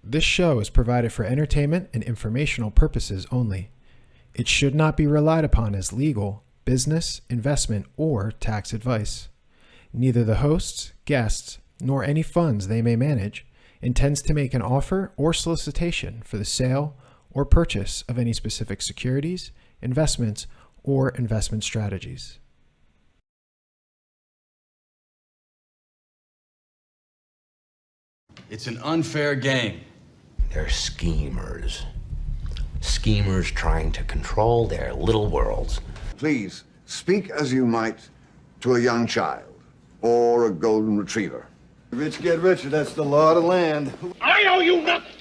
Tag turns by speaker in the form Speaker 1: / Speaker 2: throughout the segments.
Speaker 1: This show is provided for entertainment and informational purposes only. It should not be relied upon as legal, business, investment, or tax advice. Neither the hosts, guests, nor any funds they may manage intends to make an offer or solicitation for the sale or purchase of any specific securities, investments, or investment strategies.
Speaker 2: It's an unfair game.
Speaker 3: They're schemers. Schemers trying to control their little worlds.
Speaker 4: Please, speak as you might to a young child or a golden retriever.
Speaker 5: Rich get richer, that's the law of the land.
Speaker 6: I owe you nothing!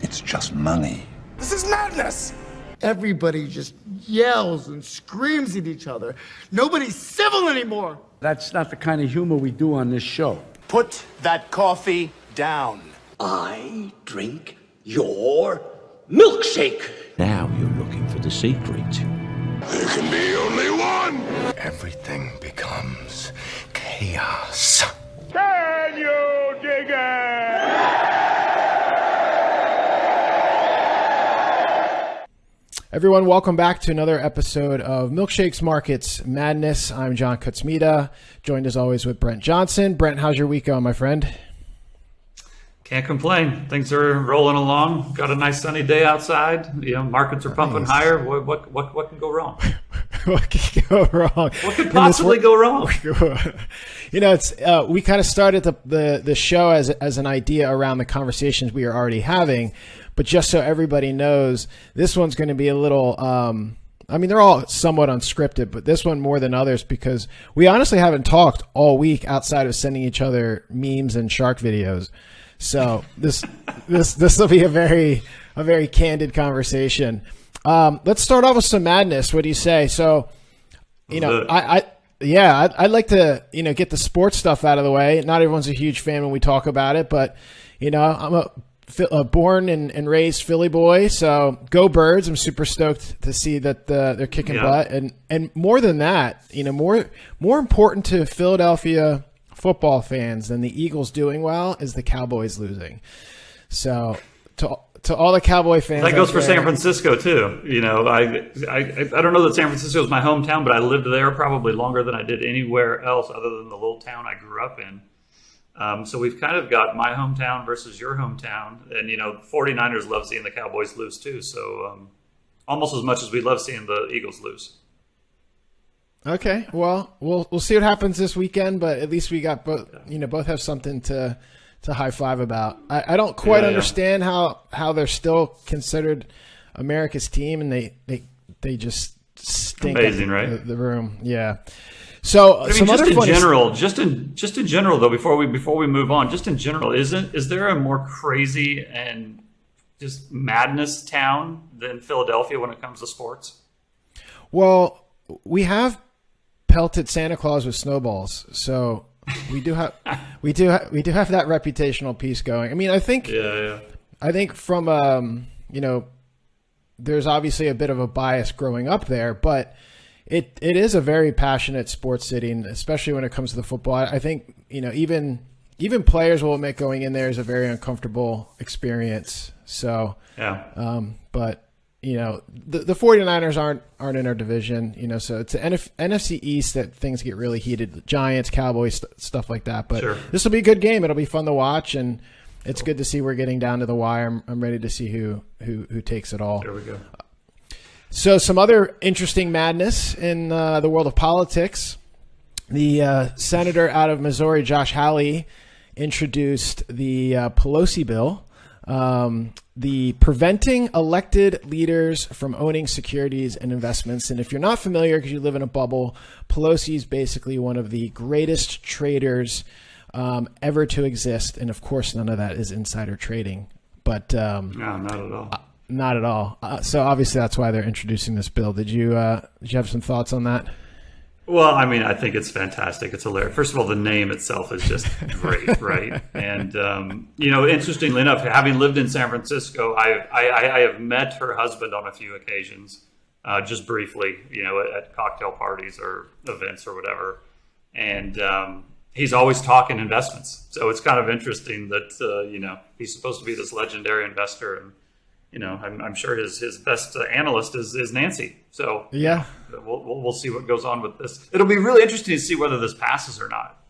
Speaker 4: It's just money.
Speaker 6: This is madness!
Speaker 5: Everybody just yells and screams at each other. Nobody's civil anymore.
Speaker 7: That's not the kind of humor we do on this show.
Speaker 6: Put that coffee down.
Speaker 8: I drink your milkshake.
Speaker 9: Now you're looking for the secret.
Speaker 4: There can be only one.
Speaker 8: Everything becomes chaos.
Speaker 6: Can you dig it?
Speaker 1: Everyone, welcome back to another episode of Milkshakes Markets Madness. I'm John Kutzmita, joined as always with Brent Johnson. Brent, how's your week going, my friend?
Speaker 10: Can't complain. Things are rolling along. Got a nice sunny day outside. You know, markets are pumping higher. What can go wrong?
Speaker 1: What can go wrong?
Speaker 10: What could possibly go wrong?
Speaker 1: You know, it's we kind of started the show as an idea around the conversations we are already having, but just so everybody knows, this one's going to be a little. I mean, they're all somewhat unscripted, but this one more than others because we honestly haven't talked all week outside of sending each other memes and shark videos. So this will be a very candid conversation. Let's start off with some madness. What do you say? So, you know, I'd like to, you know, get the sports stuff out of the way. Not everyone's a huge fan when we talk about it, but you know, I'm a born and raised Philly boy. So go Birds. I'm super stoked to see that they're kicking butt. And more than that, you know, more important to Philadelphia football fans than the Eagles doing well is the Cowboys losing. So to all the Cowboy fans,
Speaker 10: that goes for San Francisco too. You know, I don't know that San Francisco is my hometown, but I lived there probably longer than I did anywhere else other than the little town I grew up in. So we've kind of got my hometown versus your hometown, and you know, 49ers love seeing the Cowboys lose too. So almost as much as we love seeing the Eagles lose.
Speaker 1: Okay, well, we'll see what happens this weekend, but at least we got both. You know, both have something to high five about. I don't quite understand how they're still considered America's team, and they just stink.
Speaker 10: Amazing, right?
Speaker 1: The room, yeah. So
Speaker 10: I mean, just in general, though, before we move on, just in general, is there a more crazy and just madness town than Philadelphia when it comes to sports?
Speaker 1: Well, we have pelted Santa Claus with snowballs, so we do have that reputational piece going. I mean, I think from you know, there's obviously a bit of a bias growing up there, but it is a very passionate sports city, and especially when it comes to the football. I think, you know, even players will admit going in there is a very uncomfortable experience. So but you know, the 49ers aren't in our division, you know, so it's the NFC East that things get really heated. Giants, Cowboys, stuff like that. But This will be a good game. It'll be fun to watch, and it's good to see we're getting down to the wire. I'm ready to see who takes it all.
Speaker 10: There we go.
Speaker 1: So some other interesting madness in the world of politics. The senator out of Missouri, Josh Hawley, introduced the Pelosi bill. The preventing elected leaders from owning securities and investments. And if you're not familiar because you live in a bubble, Pelosi is basically one of the greatest traders ever to exist. And of course, none of that is insider trading. But
Speaker 10: no, not at all.
Speaker 1: Not at all. So obviously that's why they're introducing this bill. Did you have some thoughts on that?
Speaker 10: Well, I mean, I think it's fantastic. It's hilarious. First of all, the name itself is just great, right? And, you know, interestingly enough, having lived in San Francisco, I have met her husband on a few occasions, just briefly, you know, at cocktail parties or events or whatever. And he's always talking investments. So it's kind of interesting that, he's supposed to be this legendary investor. And, I'm sure his best analyst is Nancy. So
Speaker 1: yeah,
Speaker 10: we'll see what goes on with this. It'll be really interesting to see whether this passes or not.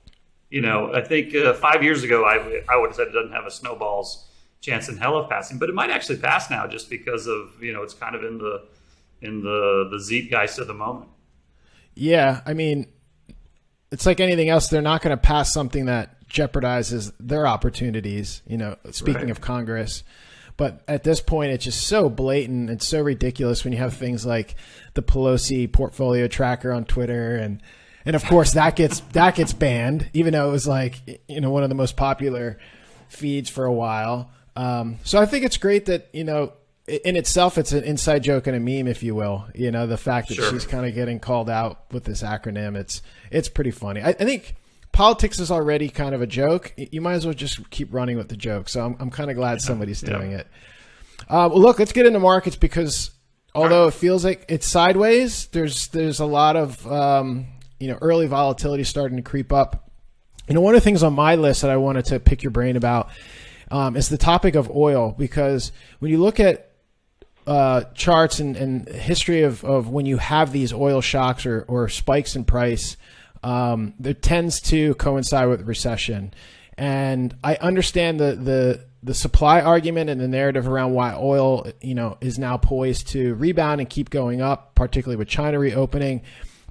Speaker 10: I think 5 years ago, I would have said it doesn't have a snowball's chance in hell of passing, but it might actually pass now just because of, it's kind of in the zeitgeist of the moment.
Speaker 1: Yeah. I mean, it's like anything else. They're not going to pass something that jeopardizes their opportunities, speaking
Speaker 10: Right.
Speaker 1: of Congress. But at this point, it's just so blatant and so ridiculous when you have things like the Pelosi portfolio tracker on Twitter. And of course, that gets banned, even though it was like, one of the most popular feeds for a while. So I think it's great that, in itself, it's an inside joke and a meme, if you will. The fact that
Speaker 10: Sure.
Speaker 1: she's kind of getting called out with this acronym, it's pretty funny. I think politics is already kind of a joke. You might as well just keep running with the joke. So I'm kind of glad somebody's doing it. Well, look, let's get into markets because although it feels like it's sideways, there's a lot of early volatility starting to creep up. One of the things on my list that I wanted to pick your brain about is the topic of oil, because when you look at charts and history of when you have these oil shocks or spikes in price, there tends to coincide with recession. And I understand the supply argument and the narrative around why oil, is now poised to rebound and keep going up, particularly with China reopening.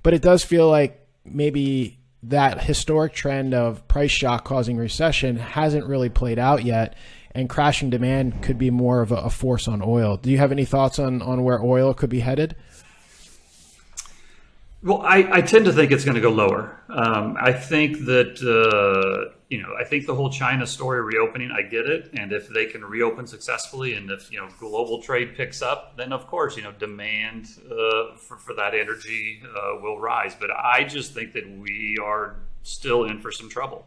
Speaker 1: But it does feel like maybe that historic trend of price shock causing recession hasn't really played out yet, and crashing demand could be more of a force on oil. Do you have any thoughts on where oil could be headed?
Speaker 10: Well, I tend to think it's going to go lower. I think that, I think the whole China story reopening, I get it. And if they can reopen successfully and if, global trade picks up, then of course, demand for that energy will rise. But I just think that we are still in for some trouble.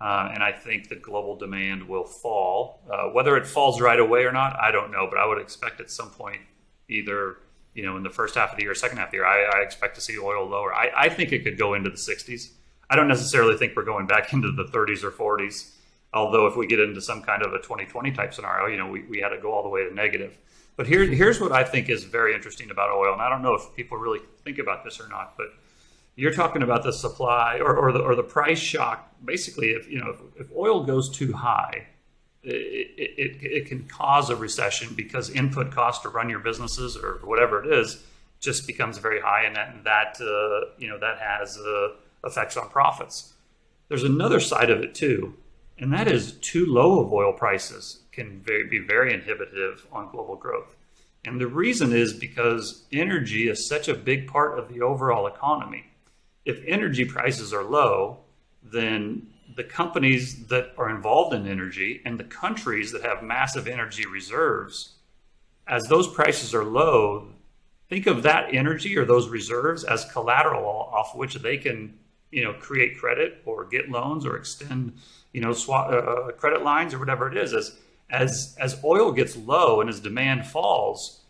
Speaker 10: And I think that global demand will fall. Whether it falls right away or not, I don't know. But I would expect at some point either in the first half of the year, second half of the year, I expect to see oil lower. I think it could go into the 60s. I don't necessarily think we're going back into the 30s or 40s. Although if we get into some kind of a 2020 type scenario, we had to go all the way to negative. But here's what I think is very interesting about oil. And I don't know if people really think about this or not, but you're talking about the supply or the price shock. Basically, if oil goes too high, it can cause a recession because input cost to run your businesses or whatever it is just becomes very high, and that has effects on profits. There's another side of it too, and that is too low of oil prices can be very inhibitive on global growth. And the reason is because energy is such a big part of the overall economy. If energy prices are low, then the companies that are involved in energy and the countries that have massive energy reserves, as those prices are low, think of that energy or those reserves as collateral off which they can, create credit or get loans or extend, swap credit lines or whatever it is. As oil gets low and as demand falls,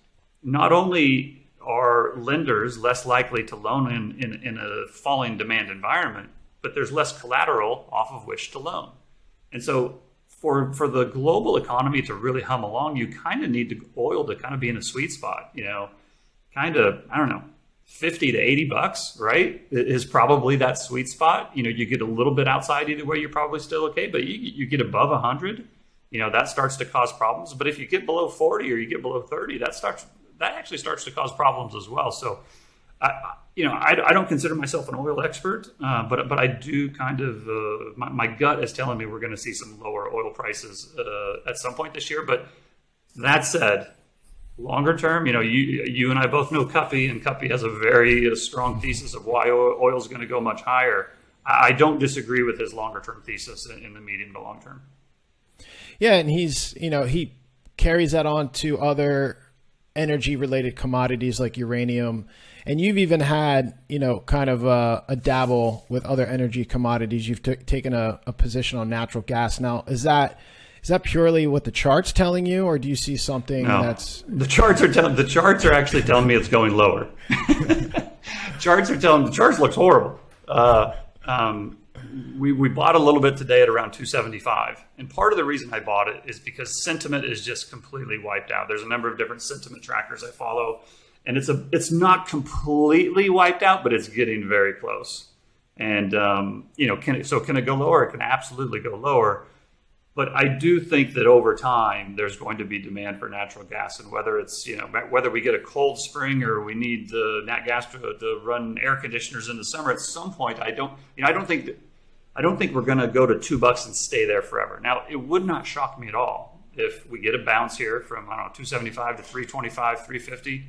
Speaker 10: not only are lenders less likely to loan in a falling demand environment, but there's less collateral off of which to loan. And so for the global economy to really hum along, you kind of need oil to kind of be in a sweet spot, kind of, I don't know, 50 to 80 bucks, right? Is probably that sweet spot. You get a little bit outside either way, you're probably still okay, but you get above 100, that starts to cause problems. But if you get below 40 or you get below 30, that actually starts to cause problems as well. So I don't consider myself an oil expert, but I do kind of, my gut is telling me we're going to see some lower oil prices at some point this year. But that said, longer term, you and I both know Cuppy, and Cuppy has a very strong thesis of why oil is going to go much higher. I don't disagree with his longer term thesis in the medium to long term.
Speaker 1: Yeah, and he's, he carries that on to other energy related commodities like uranium. And you've even had, kind of a dabble with other energy commodities. You've taken a position on natural gas. Now, is that purely what the chart's telling you, or do you see something that's
Speaker 10: the charts are actually telling me it's going lower. The charts looks horrible. we bought a little bit today at around 275, and part of the reason I bought it is because sentiment is just completely wiped out. There's a number of different sentiment trackers I follow, and it's not completely wiped out, but it's getting very close. And can it go lower? It can absolutely go lower. But I do think that over time there's going to be demand for natural gas, and whether it's whether we get a cold spring or we need the nat gas to run air conditioners in the summer at some point, I don't think we're going to go to $2 and stay there forever. Now, it would not shock me at all if we get a bounce here from 275 to 325, 350,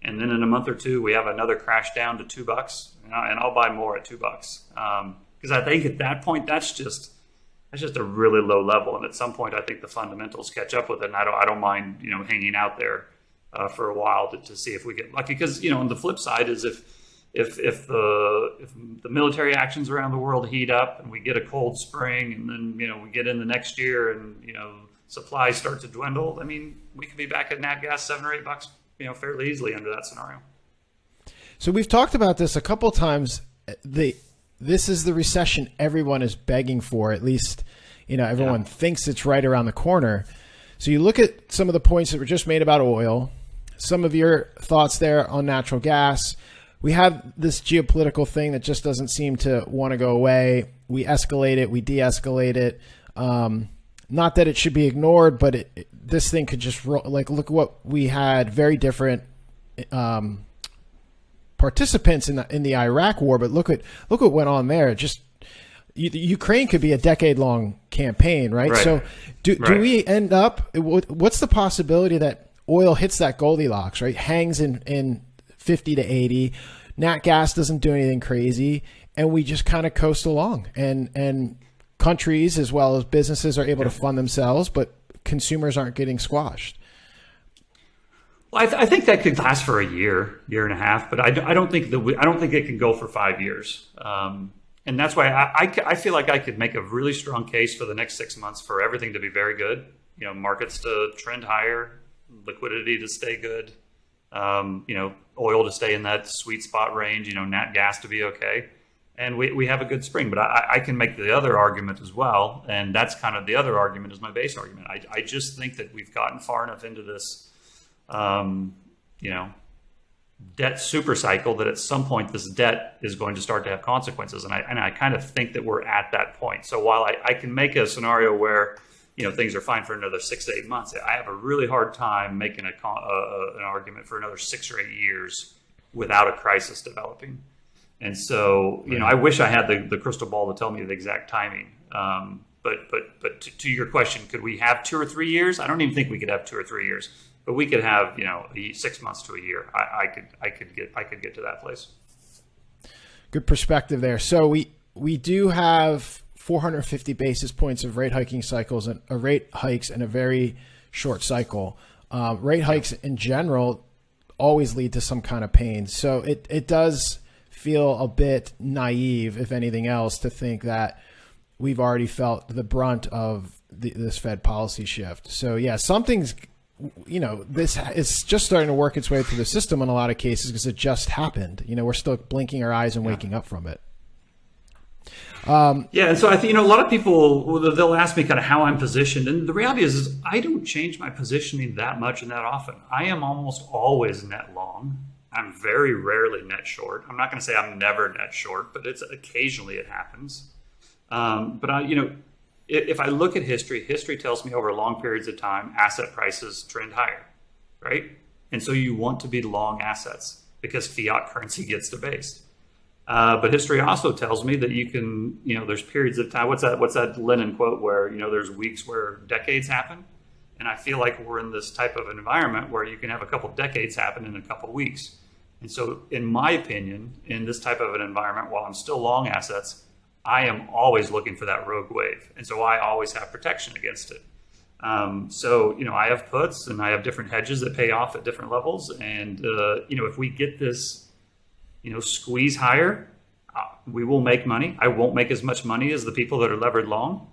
Speaker 10: and then in a month or two we have another crash down to $2, and I'll buy more at $2 because I think at that point that's just a really low level, and at some point I think the fundamentals catch up with it, and I don't mind hanging out there for a while to see if we get lucky. Because on the flip side is if the military actions around the world heat up and we get a cold spring, and then we get in the next year and supplies start to dwindle, I mean, we could be back at nat gas $7 or $8 fairly easily under that scenario.
Speaker 1: So we've talked about this a couple times. This is the recession everyone is begging for. At least, everyone thinks it's right around the corner. So you look at some of the points that were just made about oil, some of your thoughts there on natural gas. We have this geopolitical thing that just doesn't seem to want to go away. We escalate it, we de-escalate it. Not that it should be ignored, but this thing could just look at what we had, very different participants in the Iraq war, but look what went on there. Just Ukraine could be a decade-long campaign, right? So do we end up? What's the possibility that oil hits that Goldilocks, right? Hangs in 50 to 80. Nat gas doesn't do anything crazy, and we just kind of coast along. And countries as well as businesses are able to fund themselves, but consumers aren't getting squashed.
Speaker 10: Well, I think that could last for a year and a half, but I don't think it can go for 5 years. And that's why I feel like I could make a really strong case for the next 6 months for everything to be very good. Markets to trend higher, liquidity to stay good, oil to stay in that sweet spot range, nat gas to be okay. And we have a good spring, but I can make the other argument as well. And that's kind of the other argument is my base argument. I just think that we've gotten far enough into this debt super cycle that at some point this debt is going to start to have consequences. And I kind of think that we're at that point. So while I can make a scenario where, things are fine for another 6 to 8 months, I have a really hard time making an argument for another 6 or 8 years without a crisis developing. And so, I wish I had the crystal ball to tell me the exact timing. But to your question, could we have 2 or 3 years? I don't even think we could have 2 or 3 years. But we could have, 6 months to a year. I could get to that place.
Speaker 1: Good perspective there. So we do have 450 basis points of rate hiking cycles and rate hikes in a very short cycle. Rate hikes in general always lead to some kind of pain. So it does feel a bit naive, if anything else, to think that we've already felt the brunt of this Fed policy shift. So yeah, something's. This is just starting to work its way through the system in a lot of cases because it just happened. We're still blinking our eyes and waking up from it.
Speaker 10: And so I think, a lot of people, they'll ask me kind of how I'm positioned. And the reality is I don't change my positioning that much and that often. I am almost always net long. I'm very rarely net short. I'm not going to say I'm never net short, but occasionally it happens. If I look at history tells me over long periods of time, asset prices trend higher, right? And so you want to be long assets because fiat currency gets debased. But history also tells me that you can, there's periods of time. What's that Lenin quote where, there's weeks where decades happen? And I feel like we're in this type of environment where you can have a couple decades happen in a couple weeks. And so in my opinion, in this type of an environment, while I'm still long assets, I am always looking for that rogue wave. And so I always have protection against it. I have puts and I have different hedges that pay off at different levels. And, if we get this, squeeze higher, we will make money. I won't make as much money as the people that are levered long.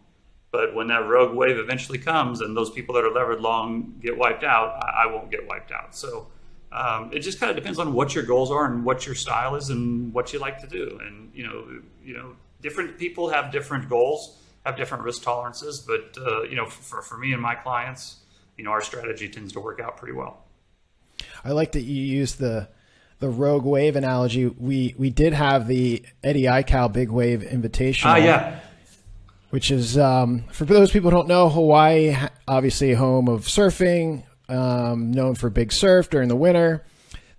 Speaker 10: But when that rogue wave eventually comes and those people that are levered long get wiped out, I won't get wiped out. So it just kind of depends on what your goals are and what your style is and what you like to do. And, different people have different goals, have different risk tolerances, but for me and my clients, our strategy tends to work out pretty well.
Speaker 1: I like that you use the Rogue Wave analogy. We did have the Eddie Aikau Big Wave Invitational.
Speaker 10: Yeah.
Speaker 1: Which is, for those people who don't know, Hawaii, obviously a home of surfing, known for big surf during the winter.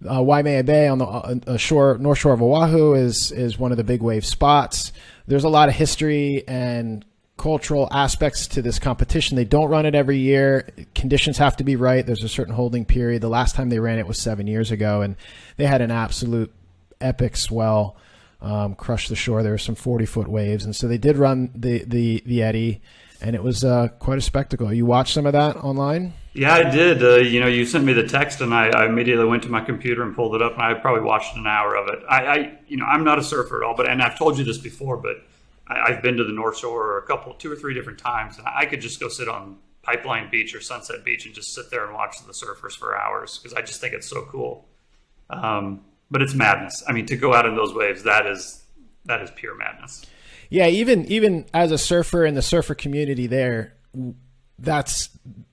Speaker 1: Waimea Bay on the north shore of Oahu is one of the big wave spots. There's a lot of history and cultural aspects to this competition. They don't run it every year. Conditions have to be right. There's a certain holding period. The last time they ran it was 7 years ago, and they had an absolute epic swell. Crushed the shore. There were some 40-foot waves, and so they did run the eddy, and it was quite a spectacle. You watched some of that online?
Speaker 10: Yeah, I did. You sent me the text, and I immediately went to my computer and pulled it up, and I probably watched an hour of it. I'm not a surfer at all, and I've told you this before, but I've been to the North Shore 2 or 3 different times, and I could just go sit on Pipeline Beach or Sunset Beach and just sit there and watch the surfers for hours because I just think it's so cool. But it's madness. I mean, to go out in those waves, that is pure madness.
Speaker 1: Yeah, even as a surfer in the surfer community there, that's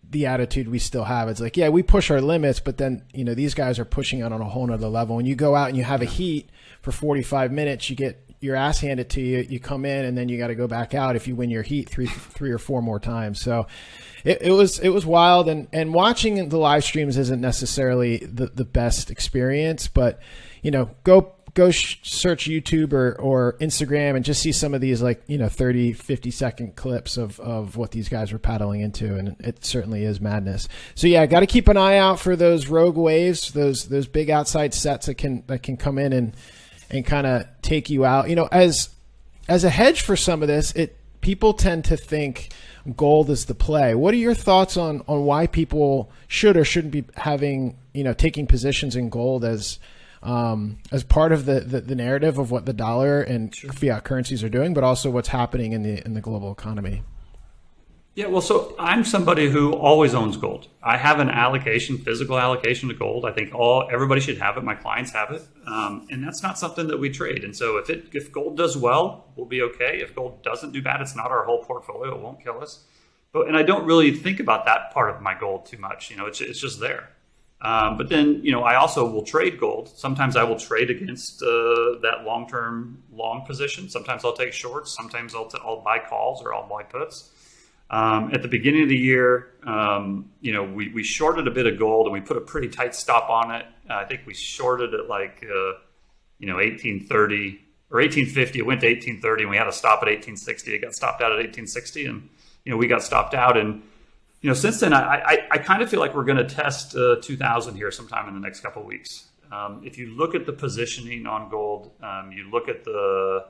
Speaker 1: the attitude we still have. It's like, yeah, we push our limits, but then, these guys are pushing it on a whole nother level. When you go out and you have a heat for 45 minutes, you get your ass handed to you, you come in, and then you got to go back out if you win your heat three or four more times. So it was wild, and watching the live streams isn't necessarily the best experience, but go search YouTube or Instagram and just see some of these 30, 50-second clips of what these guys were paddling into, and it certainly is madness. So yeah, got to keep an eye out for those rogue waves, those big outside sets that can come in and kind of take you out. As a hedge for some of this, people tend to think gold is the play. What are your thoughts on why people should or shouldn't be having taking positions in gold as part of the narrative of what the dollar and fiat currencies are doing, but also what's happening in the global economy?
Speaker 10: Yeah, well, so I'm somebody who always owns gold. I have an physical allocation to gold. I think everybody should have it. My clients have it, and that's not something that we trade. And so if gold does well, we'll be okay. If gold doesn't do bad, it's not our whole portfolio. It won't kill us. And I don't really think about that part of my gold too much. It's just there. But then, I also will trade gold. Sometimes I will trade against that long-term long position. Sometimes I'll take shorts. Sometimes I'll buy calls or I'll buy puts. At the beginning of the year, we shorted a bit of gold and we put a pretty tight stop on it. I think we shorted it 1830 or 1850. It went to 1830 and we had to stop at 1860. It got stopped out at 1860 and, we got stopped out. And, since then, I kind of feel like we're going to test 2000 here sometime in the next couple of weeks. If you look at the positioning on gold, you look at the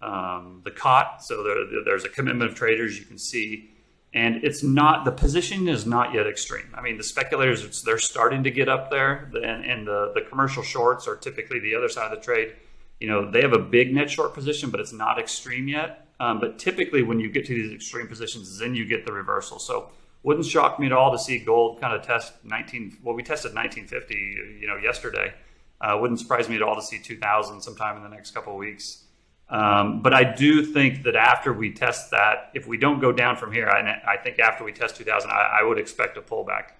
Speaker 10: COT, so there's a commitment of traders you can see, and the positioning is not yet extreme. I mean, the speculators, they're starting to get up there, and the commercial shorts are typically the other side of the trade. They have a big net short position, but it's not extreme yet. But typically when you get to these extreme positions, then you get the reversal. So wouldn't shock me at all to see gold kind of test we tested 1950, yesterday. Wouldn't surprise me at all to see 2000 sometime in the next couple of weeks. But I do think that after we test that, if we don't go down from here, I think after we test 2000, I would expect a pullback.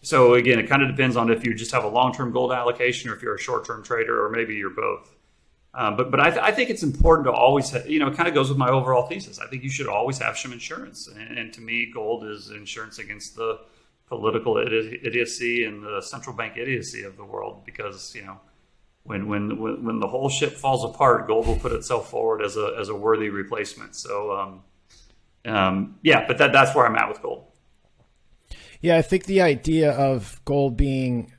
Speaker 10: So again, it kind of depends on if you just have a long-term gold allocation or if you're a short-term trader, or maybe you're both. But I think it's important to always, it kind of goes with my overall thesis. I think you should always have some insurance. And to me, gold is insurance against the political idiocy and the central bank idiocy of the world, because, when the whole ship falls apart, gold will put itself forward as a worthy replacement. So, but that's where I'm at with gold.
Speaker 1: Yeah, I think the idea of gold being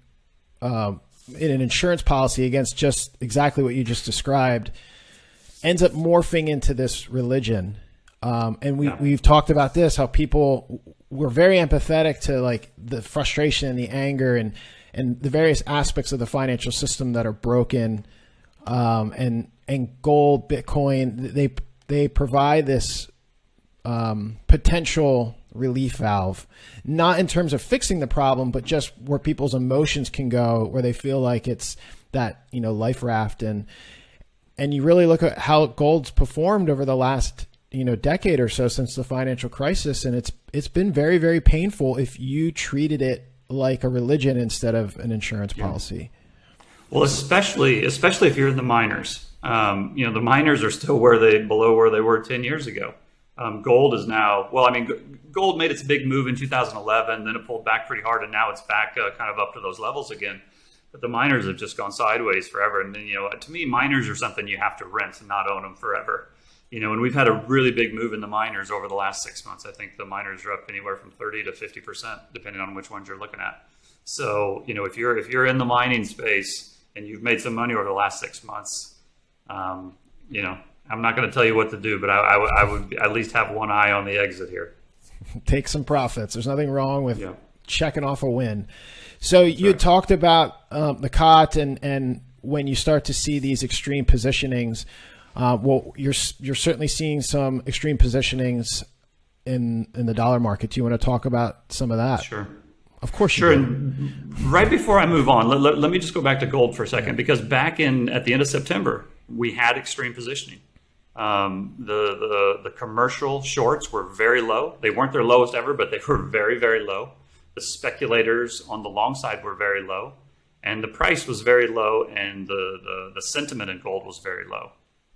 Speaker 1: in an insurance policy against just exactly what you just described ends up morphing into this religion. And we've talked about this, how people were very empathetic to the frustration and the anger and the various aspects of the financial system that are broken. And gold, Bitcoin, they provide this potential relief valve, not in terms of fixing the problem, but just where people's emotions can go, where they feel like it's that, life raft. And and you really look at how gold's performed over the last decade or so since the financial crisis, and it's been very, very painful if you treated it like a religion instead of an insurance policy.
Speaker 10: Well, especially if you're in the miners. The miners are still below where they were 10 years ago. Gold is now, gold made its big move in 2011, then it pulled back pretty hard, and now it's back kind of up to those levels again. But the miners have just gone sideways forever. And then, to me, miners are something you have to rent and not own them forever. And we've had a really big move in the miners over the last 6 months. I think the miners are up anywhere from 30 to 50%, depending on which ones you're looking at. So, if you're in the mining space and you've made some money over the last 6 months, I'm not going to tell you what to do, but I would at least have one eye on the exit here.
Speaker 1: Take some profits. There's nothing wrong with checking off a win. So you talked about the COT and when you start to see these extreme positionings, you're certainly seeing some extreme positionings in the dollar market. Do you want to talk about some of that?
Speaker 10: Sure.
Speaker 1: Of course you
Speaker 10: Sure.
Speaker 1: do.
Speaker 10: And right before I move on, let me just go back to gold for a second, because back at the end of September, we had extreme positioning. The commercial shorts were very low. They weren't their lowest ever, but they were very, very low. The speculators on the long side were very low, and the price was very low, and the sentiment in gold was very low.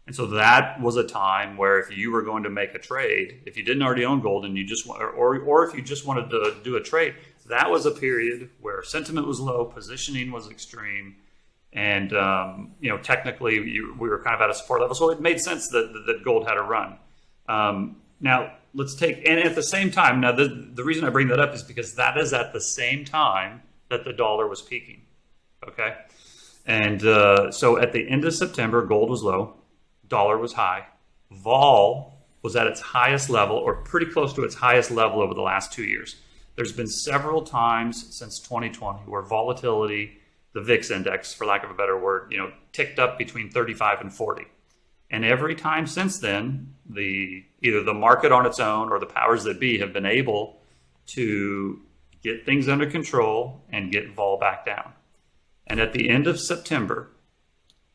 Speaker 10: And so that was a time where if you were going to make a trade, if you didn't already own gold and you just or if you just wanted to do a trade, that was a period where sentiment was low, positioning was extreme, and technically we were kind of at a support level. So it made sense that gold had a run. Now let's take, and at the same time, now the reason I bring that up is because that is at the same time that the dollar was peaking. Okay, and so at the end of September, gold was low. Dollar was high. Vol was at its highest level, or pretty close to its highest level over the last 2 years. There's been several times since 2020 where volatility, the VIX index, for lack of a better word, ticked up between 35 and 40. And every time since then, either the market on its own or the powers that be have been able to get things under control and get vol back down. And at the end of September,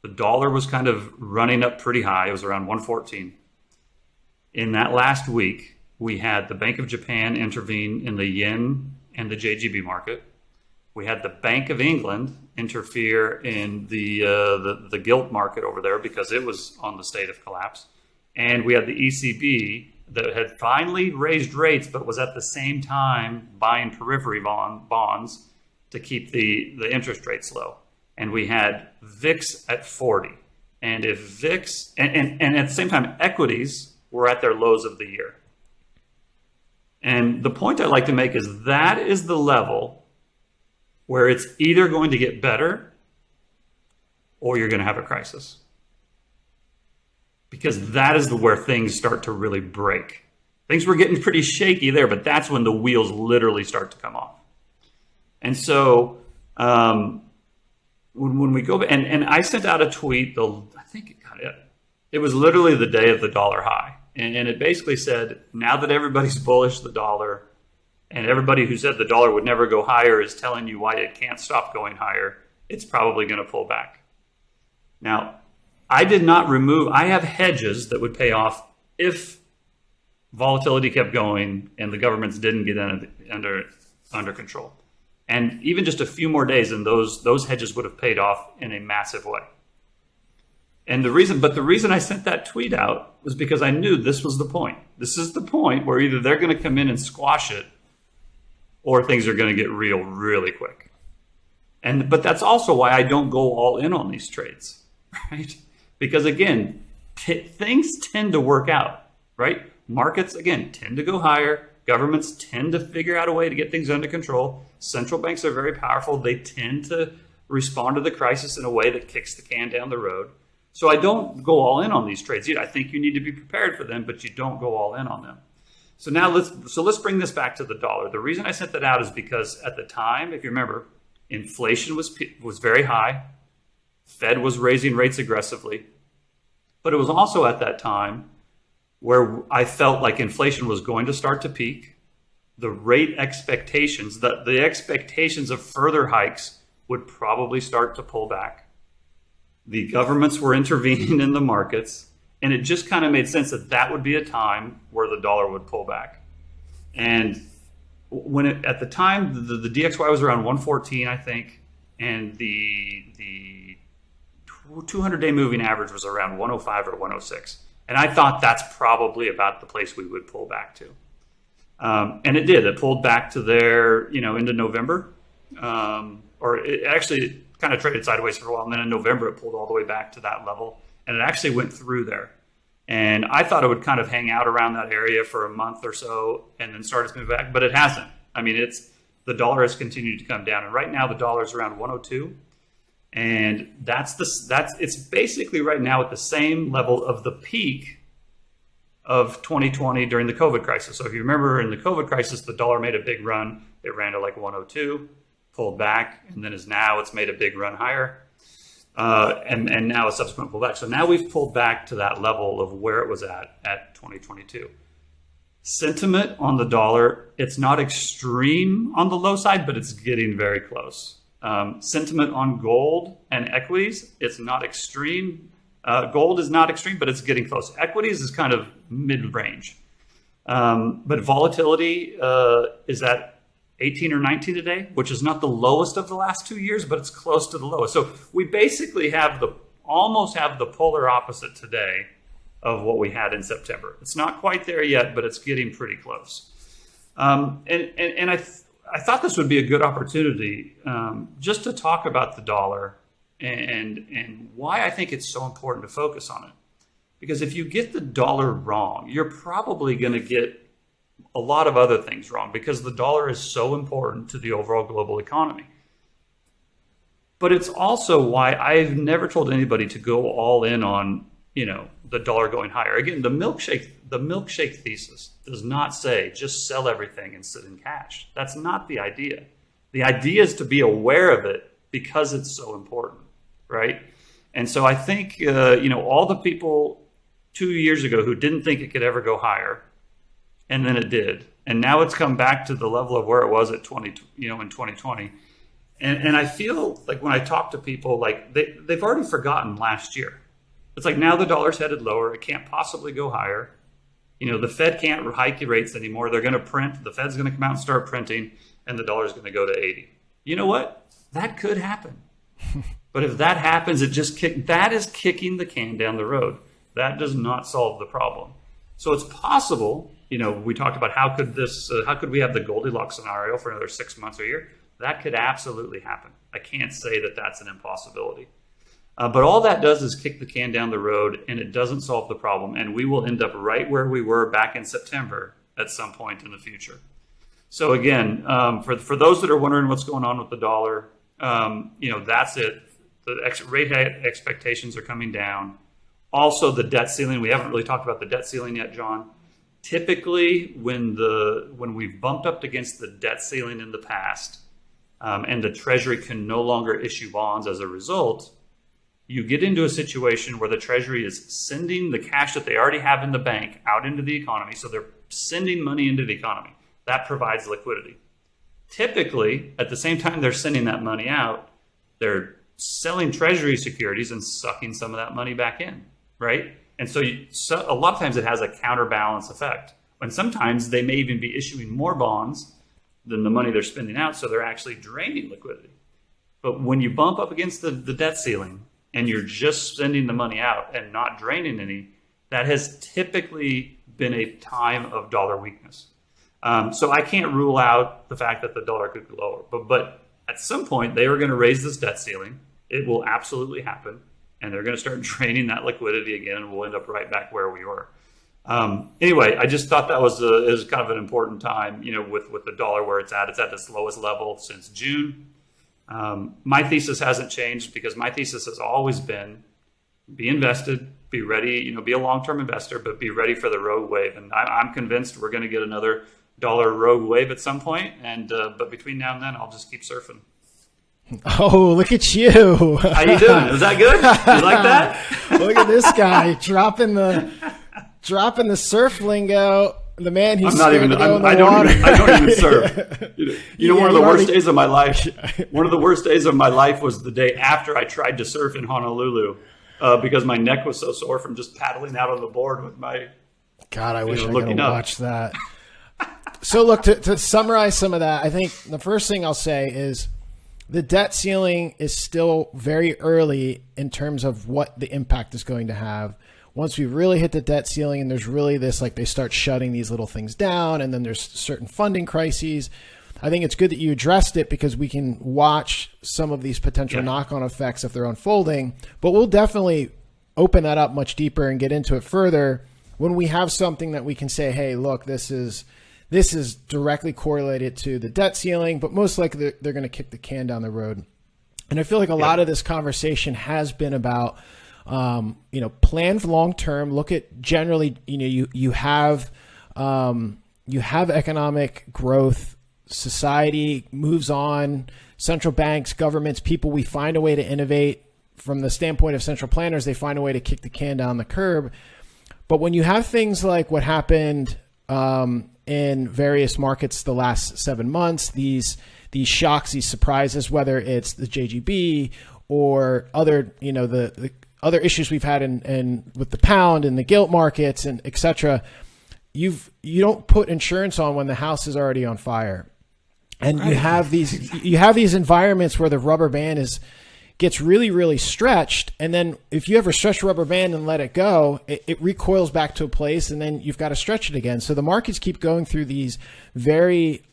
Speaker 10: the dollar was kind of running up pretty high. It was around 114. In that last week, we had the Bank of Japan intervene in the yen and the JGB market. We had the Bank of England interfere in the gilt market over there because it was on the state of collapse. And we had the ECB that had finally raised rates, but was at the same time buying periphery bonds to keep the interest rates low. And we had VIX at 40. And if VIX, and at the same time, equities were at their lows of the year. And the point I'd like to make is that is the level where it's either going to get better or you're going to have a crisis. Because that is where things start to really break. Things were getting pretty shaky there, but that's when the wheels literally start to come off. And so, when we go, and I sent out a tweet, I think it was literally the day of the dollar high. And it basically said, now that everybody's bullish the dollar, and everybody who said the dollar would never go higher is telling you why it can't stop going higher, it's probably going to pull back. Now, I have hedges that would pay off if volatility kept going and the governments didn't get under control. And even just a few more days and those hedges would have paid off in a massive way. And the reason I sent that tweet out was because I knew this was the point. This is the point where either they're going to come in and squash it or things are going to get real really quick. But that's also why I don't go all in on these trades, right? Because again, things tend to work out, right? Markets, again, tend to go higher. Governments tend to figure out a way to get things under control. Central banks are very powerful. They tend to respond to the crisis in a way that kicks the can down the road. So I don't go all in on these trades either. I think you need to be prepared for them, but you don't go all in on them. So now let's bring this back to the dollar. The reason I sent that out is because at the time, if you remember, inflation was very high. Fed was raising rates aggressively. But it was also at that time where I felt like inflation was going to start to peak. The rate expectations, the expectations of further hikes would probably start to pull back. The governments were intervening in the markets, and it just kind of made sense that that would be a time where the dollar would pull back. And when at the time, the DXY was around 114, I think, and the 200-day moving average was around 105 or 106. And I thought that's probably about the place we would pull back to. And it did. It pulled back to there, into November. Or it actually kind of traded sideways for a while. And then in November, it pulled all the way back to that level. And it actually went through there. And I thought it would kind of hang out around that area for a month or so and then start to move back. But it hasn't. I mean, the dollar has continued to come down. And right now, the dollar is around 102. And it's basically right now at the same level of the peak of 2020 during the COVID crisis. So if you remember in the COVID crisis, the dollar made a big run. It ran to like 102, pulled back, and then it's made a big run higher. And now a subsequent pullback. So now we've pulled back to that level of where it was at 2022. Sentiment on the dollar, it's not extreme on the low side, but it's getting very close. Sentiment on gold and equities, it's not extreme. Gold is not extreme, but it's getting close. Equities is kind of mid-range. But volatility is at 18 or 19 today, which is not the lowest of the last 2 years, but it's close to the lowest. So we basically almost have the polar opposite today of what we had in September. It's not quite there yet, but it's getting pretty close. And I thought this would be a good opportunity just to talk about the dollar and why I think it's so important to focus on it. Because if you get the dollar wrong, you're probably going to get a lot of other things wrong because the dollar is so important to the overall global economy. But it's also why I've never told anybody to go all in on, the dollar going higher. Again, the milkshake thesis does not say just sell everything and sit in cash. That's not the idea. The idea is to be aware of it because it's so important, right? And so I think, all the people 2 years ago who didn't think it could ever go higher, and then it did. And now it's come back to the level of where it was in 2020. And I feel like when I talk to people, like they've already forgotten last year. It's like now the dollar's headed lower. It can't possibly go higher. The Fed can't hike rates anymore. They're going to print. The Fed's going to come out and start printing, and the dollar's going to go to 80. You know what? That could happen. But if that happens, that is kicking the can down the road. That does not solve the problem. So it's possible. We talked about how could we have the Goldilocks scenario for another 6 months or a year? That could absolutely happen. I can't say that that's an impossibility. But all that does is kick the can down the road, and it doesn't solve the problem. And we will end up right where we were back in September at some point in the future. So again, for those that are wondering what's going on with the dollar, that's it. The rate expectations are coming down. Also, the debt ceiling. We haven't really talked about the debt ceiling yet, John. Typically, when we've bumped up against the debt ceiling in the past, and the Treasury can no longer issue bonds as a result, you get into a situation where the Treasury is sending the cash that they already have in the bank out into the economy. So they're sending money into the economy. That provides liquidity. Typically, at the same time they're sending that money out, they're selling Treasury securities and sucking some of that money back in, right? And so a lot of times it has a counterbalance effect. And sometimes they may even be issuing more bonds than the money they're spending out, so they're actually draining liquidity. But when you bump up against the debt ceiling and you're just sending the money out and not draining any, that has typically been a time of dollar weakness. So I can't rule out the fact that the dollar could go lower. But at some point, they are going to raise this debt ceiling. It will absolutely happen. And they're going to start draining that liquidity again, and we'll end up right back where we were. Anyway, I just thought that was kind of an important time, with the dollar where it's at. It's at its lowest level since June. My thesis hasn't changed because my thesis has always been be invested, be ready, be a long-term investor, but be ready for the rogue wave. And I'm convinced we're going to get another dollar rogue wave at some point. And but between now and then, I'll just keep surfing.
Speaker 1: Oh, look at you.
Speaker 10: How you doing? Is that good? You like that?
Speaker 1: Look at this guy dropping the surf lingo the man who's
Speaker 10: I'm not
Speaker 1: scared
Speaker 10: even.
Speaker 1: to go in the
Speaker 10: I
Speaker 1: water.
Speaker 10: don't even serve. You know,
Speaker 1: Yeah,
Speaker 10: one of the
Speaker 1: you
Speaker 10: worst
Speaker 1: already-
Speaker 10: days of my life. One of the worst days of my life was the day after I tried to surf in Honolulu, because my neck was so sore from just paddling out on the board with my.
Speaker 1: God, I wish I could
Speaker 10: looking up.
Speaker 1: watch that. So look, to summarize some of that, I think the first thing I'll say is the debt ceiling is still very early in terms of what the impact is going to have. Once we really hit the debt ceiling and there's really this, like they start shutting these little things down and then there's certain funding crises, I think it's good that you addressed it because we can watch some of these potential knock-on effects if they're unfolding, but we'll definitely open that up much deeper and get into it further when we have something that we can say, hey, look, this is directly correlated to the debt ceiling, but most likely they're going to kick the can down the road. And I feel like a lot of this conversation has been about, plan for long term. Look at generally, you have economic growth, society moves on, central banks, governments, people. We find a way to innovate. From the standpoint of central planners, they find a way to kick the can down the curb. But when you have things like what happened in various markets the last 7 months, these shocks, these surprises, whether it's the JGB or other, the other issues we've had in with the pound and the gilt markets and et cetera, you don't put insurance on when the house is already on fire. And you have these environments where the rubber band gets really, really stretched. And then if you ever stretch a rubber band and let it go, it recoils back to a place and then you've got to stretch it again. So the markets keep going through these very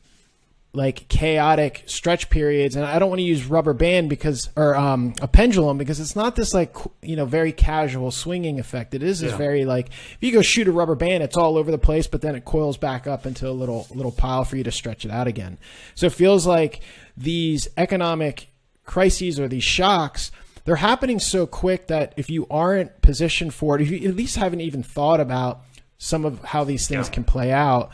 Speaker 1: chaotic stretch periods. And I don't want to use rubber band or a pendulum because it's not this very casual swinging effect. It is this very if you go shoot a rubber band, it's all over the place, but then it coils back up into a little pile for you to stretch it out again. So it feels like these economic crises or these shocks, they're happening so quick that if you aren't positioned for it, if you at least haven't even thought about some of how these things can play out,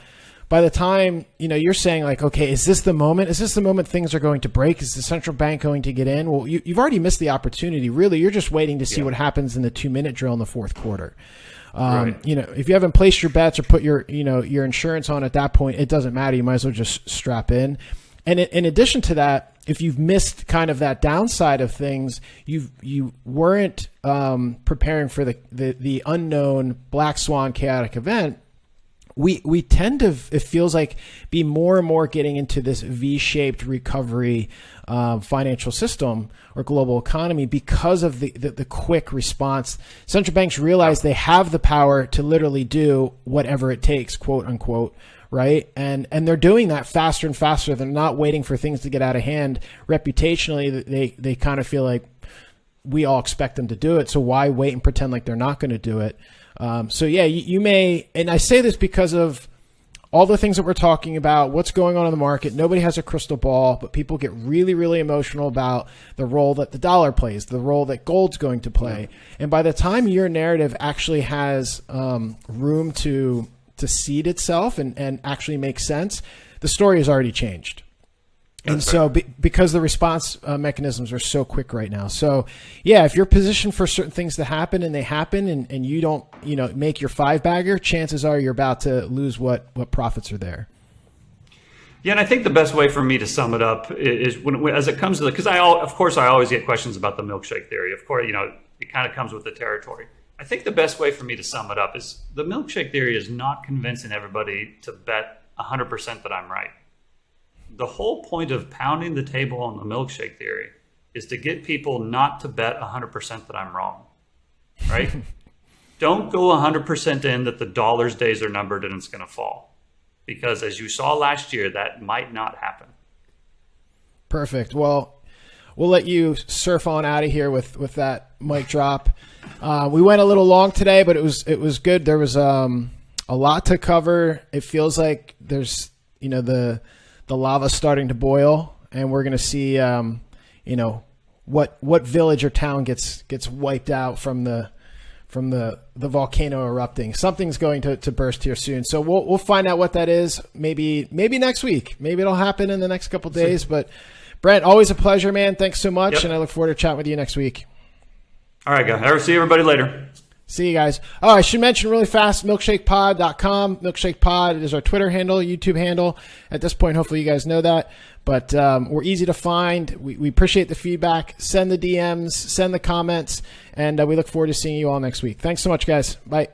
Speaker 1: by the time, you're saying okay, is this the moment? Is this the moment things are going to break? Is the central bank going to get in? Well, you've already missed the opportunity. Really, you're just waiting to see what happens in the 2-minute drill in the fourth quarter.
Speaker 10: Right.
Speaker 1: If you haven't placed your bets or put your insurance on at that point, it doesn't matter. You might as well just strap in. And in addition to that, if you've missed kind of that downside of things, you weren't preparing for the unknown black swan chaotic event. We tend to, it feels like, be more and more getting into this V-shaped recovery financial system or global economy because of the quick response. Central banks realize they have the power to literally do whatever it takes, quote unquote. Right. And they're doing that faster and faster. They're not waiting for things to get out of hand. Reputationally, they kind of feel like we all expect them to do it. So why wait and pretend like they're not going to do it? You may, and I say this because of all the things that we're talking about, what's going on in the market. Nobody has a crystal ball, but people get really, really emotional about the role that the dollar plays, the role that gold's going to play. And by the time your narrative actually has room to seed itself and actually make sense, the story has already changed. And so because the response mechanisms are so quick right now. So if you're positioned for certain things to happen and they happen and you don't, make your 5-bagger, chances are you're about to lose what profits are there.
Speaker 10: Yeah, and I think the best way for me to sum it up is when as it comes to because I always get questions about the milkshake theory. Of course, it kind of comes with the territory. I think the best way for me to sum it up is the milkshake theory is not convincing everybody to bet 100% that I'm right. The whole point of pounding the table on the milkshake theory is to get people not to bet 100% that I'm wrong, right? Don't go 100% in that the dollar's days are numbered and it's going to fall. Because as you saw last year, that might not happen. Perfect.
Speaker 1: Well, we'll let you surf on out of here with that mic drop. We went a little long today, but it was good. There was a lot to cover. It feels like there's the lava starting to boil, and we're going to see what village or town gets wiped out from the volcano erupting. Something's going to burst here soon. So we'll find out what that is. Maybe next week. Maybe it'll happen in the next couple of days. But Brent, always a pleasure, man. Thanks so much, and I look forward to chatting with you next week.
Speaker 10: All right, guys. I'll see everybody later.
Speaker 1: See you guys. Oh, I should mention really fast, milkshakepod.com. Milkshakepod is our Twitter handle, YouTube handle. At this point, hopefully you guys know that. But we're easy to find. We appreciate the feedback. Send the DMs, send the comments, and we look forward to seeing you all next week. Thanks so much, guys. Bye.